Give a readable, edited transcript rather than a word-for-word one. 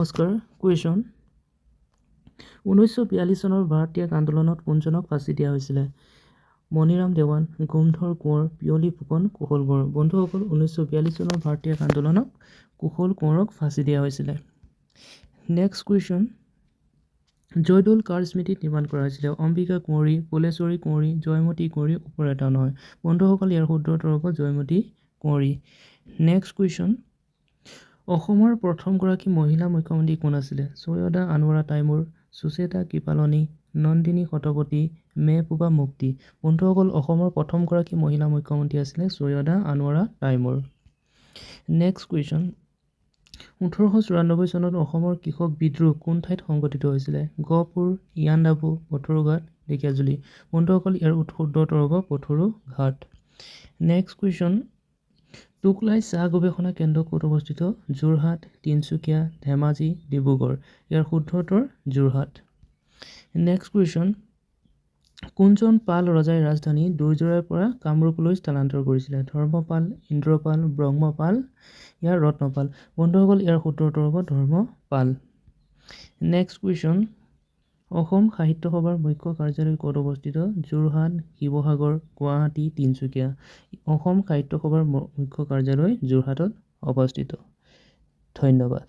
নমস্কাৰ কুৱেশ্যন 1942 চনৰ ভাৰতীয় আন্দোলনত কোনজনক ফাঁচি দিয়া হৈছিলে মণিৰাম দেৱান গোমধৰ কোঁৱৰ পিয়লি ফুকন কুশল কোঁৱৰ বন্ধুসকল 1942 চনৰ ভাৰতীয় আন্দোলনক কুশল কোঁৱৰক ফাঁচি দিয়া হৈছিলে নেক্সট কুৱেশ্যন জয়দৌল কাৰ স্মৃতিত নিৰ্মাণ কৰা হৈছিলে অম্বিকা কুঁৱৰী ফুলেশ্বৰী কুঁৱৰী জয়মতী কুঁৱৰী ওপৰ এটা নহয় বন্ধুসকল ইয়াৰ শুদ্ধ হ'ব জয়মতী কুঁৱৰী নেক্সট কুৱেশ্যন অসমৰ প্ৰথমগৰাকী মহিলা মুখ্যমন্ত্ৰী কোন আছিলে সৈয়দা আনোৱাৰা তাইমুৰ সুচেতা কৃপালনী নন্দিনী শতপথী মেহবুবা মুফতি বন্ধুসকল অসমৰ প্ৰথমগৰাকী মহিলা মুখ্যমন্ত্ৰী আছিলে Syeda Anowara Timur next question 1894 চনত অসমৰ কৃষক বিদ্ৰোহ কোন ঠাইত সংঘটিত হৈছিলে গহপুৰ ইয়াণ্ডাবু পথৰুঘাট ঢেকীয়াজুলি বন্ধুসকল ইয়াৰ শুদ্ধ হ'ব পথৰুঘাট নেক্সট কুৱেশ্যন টুকলাই চাহ গৱেষণা কেন্দ্ৰ ক'ত অৱস্থিত যোৰহাট তিনিচুকীয়া ধেমাজি ডিব্ৰুগড় ইয়াৰ শুদ্ধ উত্তৰ যোৰহাট নেক্সট কুৱেশ্যন কোনজন পাল ৰজাই ৰাজধানী দুৰ্যোৰাৰ পৰা কামৰূপলৈ স্থানান্তৰ কৰিছিলে ধৰ্মপাল ইন্দ্ৰপাল ব্ৰহ্মপাল ইয়াৰ ৰত্নপাল বন্ধুসকল ইয়াৰ শুদ্ধ উত্তৰ হ'ব ধৰ্মপাল নেক্সট কুৱেশ্যন অসম সাহিত্য সভাৰ মুখ্য কাৰ্যালয় ক'ত অৱস্থিত যোৰহাট শিৱসাগৰ গুৱাহাটী তিনিচুকীয়া অসম সাহিত্য সভাৰ মুখ্য কাৰ্যালয় যোৰহাটত অৱস্থিত ধন্যবাদ